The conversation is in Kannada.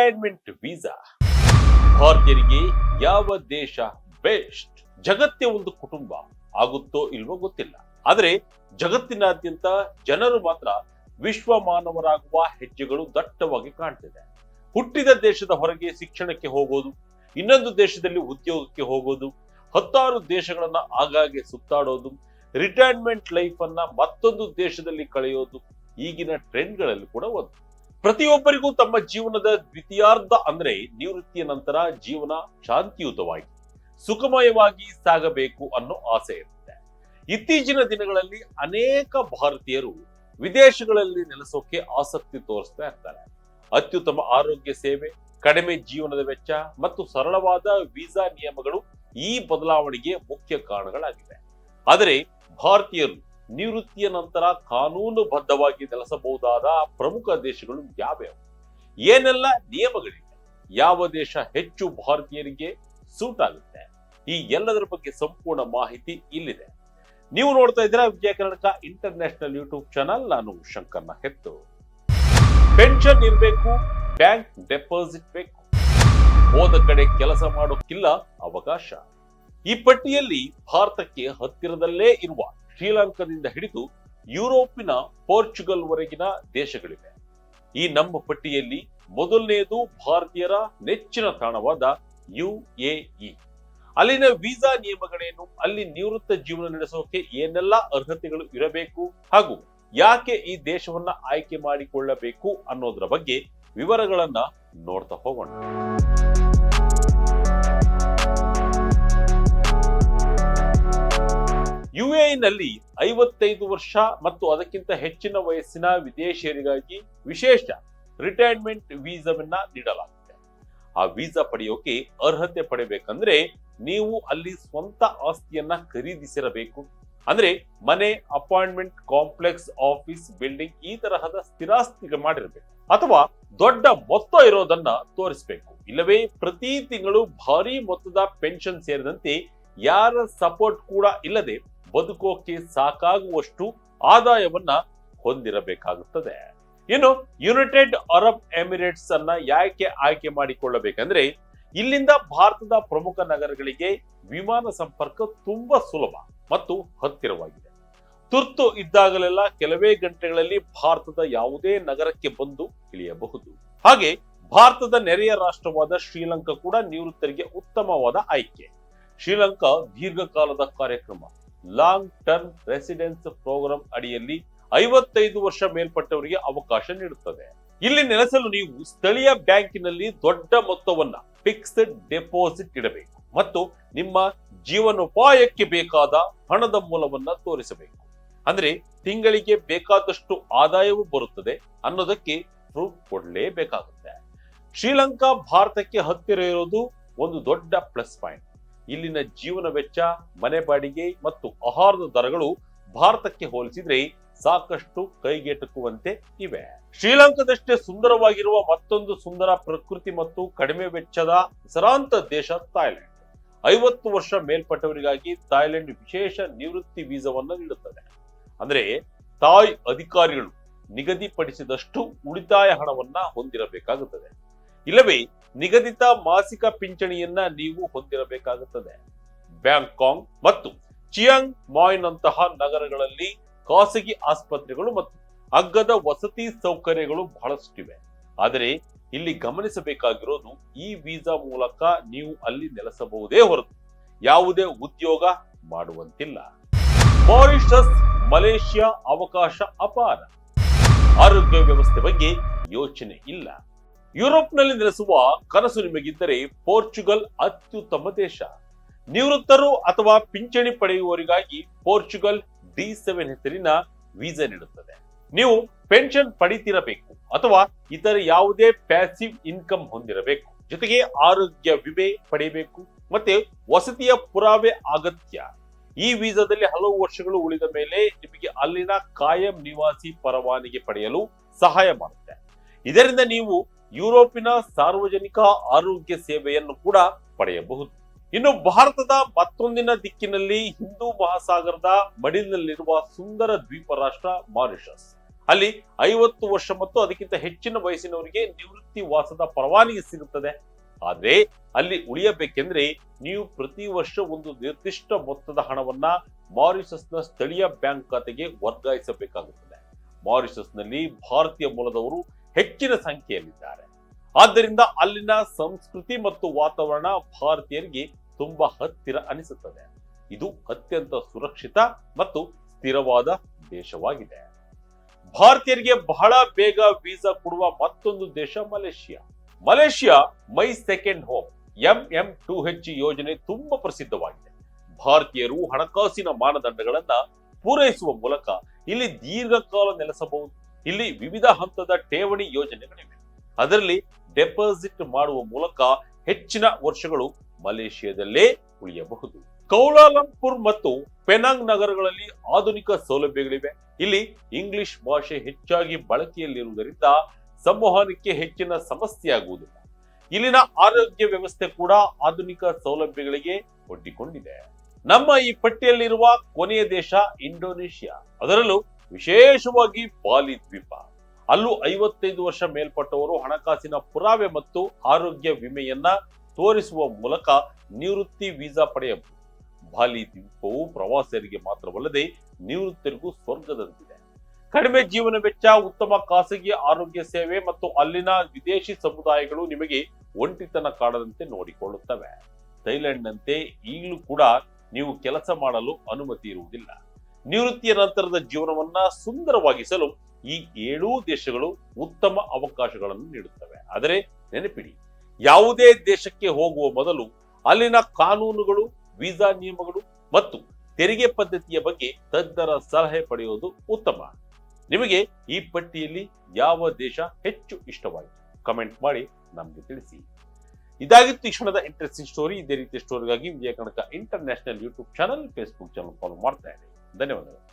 Retirement visa. ಭಾರತೀಯರಿಗೆ ಯಾವ ದೇಶ ಬೆಸ್ಟ್? ಜಗತ್ತೇ ಒಂದು ಕುಟುಂಬ ಆಗುತ್ತೋ ಇಲ್ವೋ ಗೊತ್ತಿಲ್ಲ, ಆದರೆ ಜಗತ್ತಿನಾದ್ಯಂತ ಜನರು ಮಾತ್ರ ವಿಶ್ವ ಮಾನವರಾಗುವ ಹೆಜ್ಜೆಗಳು ದಟ್ಟವಾಗಿ ಕಾಣ್ತಿದೆ. ಹುಟ್ಟಿದ ದೇಶದ ಹೊರಗೆ ಶಿಕ್ಷಣಕ್ಕೆ ಹೋಗೋದು, ಇನ್ನೊಂದು ದೇಶದಲ್ಲಿ ಉದ್ಯೋಗಕ್ಕೆ ಹೋಗೋದು, 10 ದೇಶಗಳನ್ನ ಆಗಾಗ್ಗೆ ಸುತ್ತಾಡೋದು, ರಿಟೈರ್ಮೆಂಟ್ ಲೈಫ್ ಅನ್ನ ಮತ್ತೊಂದು ದೇಶದಲ್ಲಿ ಕಳೆಯೋದು ಈಗಿನ ಟ್ರೆಂಡ್ಗಳಲ್ಲಿ ಕೂಡ ಒಂದು. ಪ್ರತಿಯೊಬ್ಬರಿಗೂ ತಮ್ಮ ಜೀವನದ ದ್ವಿತೀಯಾರ್ಧ ಅಂದ್ರೆ ನಿವೃತ್ತಿಯ ನಂತರ ಜೀವನ ಶಾಂತಿಯುತವಾಗಿ ಸುಖಮಯವಾಗಿ ಸಾಗಬೇಕು ಅನ್ನೋ ಆಸೆ ಇರುತ್ತೆ. ಇತ್ತೀಚಿನ ದಿನಗಳಲ್ಲಿ ಅನೇಕ ಭಾರತೀಯರು ವಿದೇಶಗಳಲ್ಲಿ ನೆಲೆಸೋಕೆ ಆಸಕ್ತಿ ತೋರಿಸ್ತಾ ಇರ್ತಾರೆ. ಅತ್ಯುತ್ತಮ ಆರೋಗ್ಯ ಸೇವೆ, ಕಡಿಮೆ ಜೀವನದ ವೆಚ್ಚ ಮತ್ತು ಸರಳವಾದ ವೀಸಾ ನಿಯಮಗಳು ಈ ಬದಲಾವಣೆಗೆ ಮುಖ್ಯ ಕಾರಣಗಳಾಗಿವೆ. ಆದರೆ ಭಾರತೀಯರು ನಿವೃತ್ತಿಯ ನಂತರ ಕಾನೂನುಬದ್ಧವಾಗಿ ನೆಲೆಸಬಹುದಾದ ಪ್ರಮುಖ ದೇಶಗಳು ಯಾವ್ಯಾವು, ಏನೆಲ್ಲ ನಿಯಮಗಳಿವೆ, ಯಾವ ದೇಶ ಹೆಚ್ಚು ಭಾರತೀಯರಿಗೆ ಸೂಟ್ ಆಗುತ್ತೆ, ಈ ಎಲ್ಲದರ ಬಗ್ಗೆ ಸಂಪೂರ್ಣ ಮಾಹಿತಿ ಇಲ್ಲಿದೆ. ನೀವು ನೋಡ್ತಾ ಇದ್ದೀರಾ Vijaya Karnataka international YouTube channel. ನಾನು ಶಂಕರ್ನ ಹೆತ್ತು. ಪೆನ್ಷನ್ ಇರಬೇಕು, ಬ್ಯಾಂಕ್ ಡೆಪಾಸಿಟ್ ಬೇಕು, ಹೋದ ಕಡೆ ಕೆಲಸ ಮಾಡೋಕ್ಕಿಲ್ಲ ಅವಕಾಶ. ಈ ಪಟ್ಟಿಯಲ್ಲಿ ಭಾರತಕ್ಕೆ ಹತ್ತಿರದಲ್ಲೇ ಇರುವ ಶ್ರೀಲಂಕಾದಿಂದ ಹಿಡಿದು ಯುರೋಪಿನ ಪೋರ್ಚುಗಲ್ ವರೆಗಿನ ದೇಶಗಳಿವೆ. ಈ ನಮ್ಮ ಪಟ್ಟಿಯಲ್ಲಿ ಮೊದಲನೆಯದು ಭಾರತೀಯರ ನೆಚ್ಚಿನ ತಾಣವಾದ UAE. ಅಲ್ಲಿನ ವೀಸಾ ನಿಯಮಗಳೇನು, ಅಲ್ಲಿ ನಿವೃತ್ತ ಜೀವನ ನಡೆಸೋಕೆ ಏನೆಲ್ಲ ಅರ್ಹತೆಗಳು ಇರಬೇಕು ಹಾಗೂ ಯಾಕೆ ಈ ದೇಶವನ್ನ ಆಯ್ಕೆ ಮಾಡಿಕೊಳ್ಳಬೇಕು ಅನ್ನೋದರ ಬಗ್ಗೆ ವಿವರಗಳನ್ನ ನೋಡ್ತಾ ಹೋಗೋಣ. UAE-ನಲ್ಲಿ 55 ವರ್ಷ ಮತ್ತು ಅದಕ್ಕಿಂತ ಹೆಚ್ಚಿನ ವಯಸ್ಸಿನ ವಿದೇಶಿಯರಿಗಾಗಿ ವಿಶೇಷ ರಿಟೈರ್ಮೆಂಟ್ ವೀಸಾವನ್ನ ನೀಡಲಾಗುತ್ತೆ. ಆ ವೀಸಾ ಪಡೆಯೋಕೆ ಅರ್ಹತೆ ಪಡೆಯಬೇಕಂದ್ರೆ ನೀವು ಅಲ್ಲಿ ಸ್ವಂತ ಆಸ್ತಿಯನ್ನ ಖರೀದಿಸಿರಬೇಕು. ಅಂದ್ರೆ ಮನೆ, ಅಪಾರ್ಟ್ಮೆಂಟ್ ಕಾಂಪ್ಲೆಕ್ಸ್, ಆಫೀಸ್ ಬಿಲ್ಡಿಂಗ್ ಈ ತರಹದ ಸ್ಥಿರಾಸ್ತಿಗೆ ಮಾಡಿರಬೇಕು, ಅಥವಾ ದೊಡ್ಡ ಮೊತ್ತ ಇರೋದನ್ನ ತೋರಿಸಬೇಕು. ಇಲ್ಲವೇ ಪ್ರತಿ ತಿಂಗಳು ಭಾರಿ ಮೊತ್ತದ ಪೆನ್ಷನ್ ಸೇರಿದಂತೆ ಯಾರ ಸಪೋರ್ಟ್ ಕೂಡ ಇಲ್ಲದೆ ಬದುಕೋಕೆ ಸಾಕಾಗುವಷ್ಟು ಆದಾಯವನ್ನ ಹೊಂದಿರಬೇಕಾಗುತ್ತದೆ. ಇನ್ನು ಯುನೈಟೆಡ್ ಅರಬ್ ಎಮಿರೇಟ್ಸ್ ಅನ್ನ ಯಾಕೆ ಆಯ್ಕೆ ಮಾಡಿಕೊಳ್ಳಬೇಕಂದ್ರೆ ಇಲ್ಲಿಂದ ಭಾರತದ ಪ್ರಮುಖ ನಗರಗಳಿಗೆ ವಿಮಾನ ಸಂಪರ್ಕ ತುಂಬಾ ಸುಲಭ ಮತ್ತು ಹತ್ತಿರವಾಗಿದೆ. ತುರ್ತು ಇದ್ದಾಗಲೆಲ್ಲ ಕೆಲವೇ ಗಂಟೆಗಳಲ್ಲಿ ಭಾರತದ ಯಾವುದೇ ನಗರಕ್ಕೆ ಬಂದು ಇಳಿಯಬಹುದು. ಹಾಗೆ ಭಾರತದ ನೆರೆಯ ರಾಷ್ಟ್ರವಾದ ಶ್ರೀಲಂಕಾ ಕೂಡ ನಿವೃತ್ತರಿಗೆ ಉತ್ತಮವಾದ ಆಯ್ಕೆ. ಶ್ರೀಲಂಕಾ ದೀರ್ಘಕಾಲದ ಕಾರ್ಯಕ್ರಮ ಲಾಂಗ್ ಟರ್ಮ್ ರೆಸಿಡೆನ್ಸ್ ಪ್ರೋಗ್ರಾಂ ಅಡಿಯಲ್ಲಿ 55 ವರ್ಷ ಮೇಲ್ಪಟ್ಟವರಿಗೆ ಅವಕಾಶ ನೀಡುತ್ತದೆ. ಇಲ್ಲಿ ನೆಲೆಸಲು ನೀವು ಸ್ಥಳೀಯ ಬ್ಯಾಂಕಿನಲ್ಲಿ ದೊಡ್ಡ ಮೊತ್ತವನ್ನ ಫಿಕ್ಸ್ಡ್ ಡೆಪಾಸಿಟ್ ಇಡಬೇಕು ಮತ್ತು ನಿಮ್ಮ ಜೀವನೋಪಾಯಕ್ಕೆ ಬೇಕಾದ ಹಣದ ಮೂಲವನ್ನ ತೋರಿಸಬೇಕು. ಅಂದ್ರೆ ತಿಂಗಳಿಗೆ ಬೇಕಾದಷ್ಟು ಆದಾಯವು ಬರುತ್ತದೆ ಅನ್ನೋದಕ್ಕೆ ಪ್ರೂಫ್ ಕೊಡಲೇಬೇಕಾಗುತ್ತೆ. ಶ್ರೀಲಂಕಾ ಭಾರತಕ್ಕೆ ಹತ್ತಿರ ಇರೋದು ಒಂದು ದೊಡ್ಡ ಪ್ಲಸ್ ಪಾಯಿಂಟ್. ಇಲ್ಲಿನ ಜೀವನ ವೆಚ್ಚ, ಮನೆ ಬಾಡಿಗೆ ಮತ್ತು ಆಹಾರದ ದರಗಳು ಭಾರತಕ್ಕೆ ಹೋಲಿಸಿದ್ರೆ ಸಾಕಷ್ಟು ಕೈಗೆಟುಕುವಂತೆ ಇವೆ. ಶ್ರೀಲಂಕಾದಷ್ಟೇ ಸುಂದರವಾಗಿರುವ ಮತ್ತೊಂದು ಸುಂದರ ಪ್ರಕೃತಿ ಮತ್ತು ಕಡಿಮೆ ವೆಚ್ಚದ ಹೆಸರಾಂತ ದೇಶ ಥಾಯ್ಲೆಂಡ್. 50 ವರ್ಷ ಮೇಲ್ಪಟ್ಟವರಿಗಾಗಿ ಥಾಯ್ಲೆಂಡ್ ವಿಶೇಷ ನಿವೃತ್ತಿ ವೀಸಾವನ್ನ ನೀಡುತ್ತದೆ. ಅಂದ್ರೆ ಥಾಯ್ ಅಧಿಕಾರಿಗಳು ನಿಗದಿಪಡಿಸಿದಷ್ಟು ಉಳಿತಾಯ ಹಣವನ್ನ ಹೊಂದಿರಬೇಕಾಗುತ್ತದೆ, ಇಲ್ಲವೇ ನಿಗದಿತ ಮಾಸಿಕ ಪಿಂಚಣಿಯನ್ನ ನೀವು ಹೊಂದಿರಬೇಕಾಗುತ್ತದೆ. ಬ್ಯಾಂಕಾಂಗ್ ಮತ್ತು ಚಿಯಾಂಗ್ ಮಾಯ್ನಂತಹ ನಗರಗಳಲ್ಲಿ ಖಾಸಗಿ ಆಸ್ಪತ್ರೆಗಳು ಮತ್ತು ಅಗ್ಗದ ವಸತಿ ಸೌಕರ್ಯಗಳು ಬಹಳಷ್ಟಿವೆ. ಆದರೆ ಇಲ್ಲಿ ಗಮನಿಸಬೇಕಾಗಿರೋದು ಈ ವೀಸಾ ಮೂಲಕ ನೀವು ಅಲ್ಲಿ ನೆಲೆಸಬಹುದೇ ಹೊರತು ಯಾವುದೇ ಉದ್ಯೋಗ ಮಾಡುವಂತಿಲ್ಲ. ಮಾರಿಷಸ್, ಮಲೇಷಿಯಾ ಅವಕಾಶ ಅಪಾರ. ಆರೋಗ್ಯ ವ್ಯವಸ್ಥೆ ಬಗ್ಗೆ ಯೋಚನೆ ಇಲ್ಲ. ಯುರೋಪ್ನಲ್ಲಿ ನೆಲೆಸುವ ಕನಸು ನಿಮಗಿದ್ದರೆ ಪೋರ್ಚುಗಲ್ ಅತ್ಯುತ್ತಮ ದೇಶ. ನಿವೃತ್ತರು ಅಥವಾ ಪಿಂಚಣಿ ಪಡೆಯುವವರಿಗಾಗಿ ಪೋರ್ಚುಗಲ್ D7 ಹೆಸರಿನ ವೀಸಾ ನೀಡುತ್ತದೆ. ನೀವು ಪೆನ್ಷನ್ ಪಡಿತಿರಬೇಕು ಅಥವಾ ಇತರ ಯಾವುದೇ ಪ್ಯಾಸಿವ್ ಇನ್ಕಮ್ ಹೊಂದಿರಬೇಕು. ಜೊತೆಗೆ ಆರೋಗ್ಯ ವಿಮೆ ಪಡೆಯಬೇಕು ಮತ್ತೆ ವಸತಿಯ ಪುರಾವೆ ಅಗತ್ಯ. ಈ ವೀಸಾದಲ್ಲಿ ಹಲವು ವರ್ಷಗಳು ಉಳಿದ ಮೇಲೆ ನಿಮಗೆ ಅಲ್ಲಿನ ಕಾಯಂ ನಿವಾಸಿ ಪರವಾನಗಿ ಪಡೆಯಲು ಸಹಾಯ ಮಾಡುತ್ತೆ. ಇದರಿಂದ ನೀವು ಯುರೋಪಿನ ಸಾರ್ವಜನಿಕ ಆರೋಗ್ಯ ಸೇವೆಯನ್ನು ಕೂಡ ಪಡೆಯಬಹುದು. ಇನ್ನು ಭಾರತದ ಮತ್ತೊಂದಿನ ದಿಕ್ಕಿನಲ್ಲಿ ಹಿಂದೂ ಮಹಾಸಾಗರದ ಮಡಿಲಿನಲ್ಲಿರುವ ಸುಂದರ ದ್ವೀಪ ರಾಷ್ಟ್ರ ಮಾರಿಷಸ್. ಅಲ್ಲಿ 50 ವರ್ಷ ಮತ್ತು ಅದಕ್ಕಿಂತ ಹೆಚ್ಚಿನ ವಯಸ್ಸಿನವರಿಗೆ ನಿವೃತ್ತಿ ವಾಸದ ಪರವಾನಗಿ ಸಿಗುತ್ತದೆ. ಆದ್ರೆ ಅಲ್ಲಿ ಉಳಿಯಬೇಕೆಂದ್ರೆ ನೀವು ಪ್ರತಿ ವರ್ಷ ಒಂದು ನಿರ್ದಿಷ್ಟ ಮೊತ್ತದ ಹಣವನ್ನ ಮಾರಿಷಸ್ನ ಸ್ಥಳೀಯ ಬ್ಯಾಂಕ್ ಖಾತೆಗೆ ವರ್ಗಾಯಿಸಬೇಕಾಗುತ್ತದೆ. ಮಾರಿಷಸ್ನಲ್ಲಿ ಭಾರತೀಯ ಮೂಲದವರು ಹೆಚ್ಚಿನ ಸಂಖ್ಯೆಯಲ್ಲಿದ್ದಾರೆ. ಆದ್ದರಿಂದ ಅಲ್ಲಿನ ಸಂಸ್ಕೃತಿ ಮತ್ತು ವಾತಾವರಣ ಭಾರತೀಯರಿಗೆ ತುಂಬಾ ಹತ್ತಿರ ಅನಿಸುತ್ತದೆ. ಇದು ಅತ್ಯಂತ ಸುರಕ್ಷಿತ ಮತ್ತು ಸ್ಥಿರವಾದ ದೇಶವಾಗಿದೆ. ಭಾರತೀಯರಿಗೆ ಬಹಳ ಬೇಗ ವೀಸಾ ಕೊಡುವ ಮತ್ತೊಂದು ದೇಶ Malaysia. Malaysia my second home MM2H ಯೋಜನೆ ತುಂಬಾ ಪ್ರಸಿದ್ಧವಾಗಿದೆ. ಭಾರತೀಯರು ಹಣಕಾಸಿನ ಮಾನದಂಡಗಳನ್ನ ಪೂರೈಸುವ ಮೂಲಕ ಇಲ್ಲಿ ದೀರ್ಘಕಾಲ ನೆಲೆಸಬಹುದು. ಇಲ್ಲಿ ವಿವಿಧ ಹಂತದ ಠೇವಣಿ ಯೋಜನೆಗಳಿವೆ. ಅದರಲ್ಲಿ ಡೆಪಾಸಿಟ್ ಮಾಡುವ ಮೂಲಕ ಹೆಚ್ಚಿನ ವರ್ಷಗಳು ಮಲೇಷಿಯಾದಲ್ಲೇ ಉಳಿಯಬಹುದು. ಕೌಲಾಲಂಪುರ್ ಮತ್ತು ಪೆನಾಂಗ್ ನಗರಗಳಲ್ಲಿ ಆಧುನಿಕ ಸೌಲಭ್ಯಗಳಿವೆ. ಇಲ್ಲಿ ಇಂಗ್ಲಿಷ್ ಭಾಷೆ ಹೆಚ್ಚಾಗಿ ಬಳಕೆಯಲ್ಲಿರುವುದರಿಂದ ಸಂವಹನಕ್ಕೆ ಹೆಚ್ಚಿನ ಸಮಸ್ಯೆಯಾಗುವುದಿಲ್ಲ. ಇಲ್ಲಿನ ಆರೋಗ್ಯ ವ್ಯವಸ್ಥೆ ಕೂಡ ಆಧುನಿಕ ಸೌಲಭ್ಯಗಳಿಗೆ ಒಡ್ಡಿಕೊಂಡಿದೆ. ನಮ್ಮ ಈ ಪಟ್ಟಿಯಲ್ಲಿರುವ ಕೊನೆಯ ದೇಶ ಇಂಡೋನೇಷಿಯಾ, ಅದರಲ್ಲೂ ವಿಶೇಷವಾಗಿ ಬಾಲಿ ದ್ವೀಪ. ಅಲ್ಲೂ 55 ವರ್ಷ ಮೇಲ್ಪಟ್ಟವರು ಹಣಕಾಸಿನ ಪುರಾವೆ ಮತ್ತು ಆರೋಗ್ಯ ವಿಮೆಯನ್ನ ತೋರಿಸುವ ಮೂಲಕ ನಿವೃತ್ತಿ ವೀಸಾ ಪಡೆಯಬಹುದು. ಬಾಲಿ ದ್ವೀಪವು ಪ್ರವಾಸಿಗರಿಗೆ ಮಾತ್ರವಲ್ಲದೆ ನಿವೃತ್ತರಿಗೂ ಸ್ವರ್ಗದಂತಿದೆ. ಕಡಿಮೆ ಜೀವನ ವೆಚ್ಚ, ಉತ್ತಮ ಖಾಸಗಿ ಆರೋಗ್ಯ ಸೇವೆ ಮತ್ತು ಅಲ್ಲಿನ ವಿದೇಶಿ ಸಮುದಾಯಗಳು ನಿಮಗೆ ಒಂಟಿತನ ಕಾಡದಂತೆ ನೋಡಿಕೊಳ್ಳುತ್ತವೆ. ಥೈಲ್ಯಾಂಡ್ನಂತೆ ಈಗಲೂ ಕೂಡ ನೀವು ಕೆಲಸ ಮಾಡಲು ಅನುಮತಿ ಇರುವುದಿಲ್ಲ. ನಿವೃತ್ತಿಯ ನಂತರದ ಜೀವನವನ್ನ ಸುಂದರವಾಗಿಸಲು ಈ 7 ದೇಶಗಳು ಉತ್ತಮ ಅವಕಾಶಗಳನ್ನು ನೀಡುತ್ತವೆ. ಆದರೆ ನೆನಪಿಡಿ, ಯಾವುದೇ ದೇಶಕ್ಕೆ ಹೋಗುವ ಮೊದಲು ಅಲ್ಲಿನ ಕಾನೂನುಗಳು, ವೀಸಾ ನಿಯಮಗಳು ಮತ್ತು ತೆರಿಗೆ ಪದ್ಧತಿಯ ಬಗ್ಗೆ ತಜ್ಞರ ಸಲಹೆ ಪಡೆಯುವುದು ಉತ್ತಮ. ನಿಮಗೆ ಈ ಪಟ್ಟಿಯಲ್ಲಿ ಯಾವ ದೇಶ ಹೆಚ್ಚು ಇಷ್ಟವಾಯಿತು ಕಮೆಂಟ್ ಮಾಡಿ ನಮಗೆ ತಿಳಿಸಿ. ಇದಾಗಿತ್ತು ಈ ಕ್ಷಣದ ಇಂಟ್ರೆಸ್ಟಿಂಗ್ ಸ್ಟೋರಿ. ಇದೇ ರೀತಿಯ ಸ್ಟೋರಿಗಾಗಿ Vijaya Kanaka international YouTube channel, Facebook channel follow ಮಾಡ್ತಾ ಇರಿ. ಧನ್ಯವಾದಗಳು.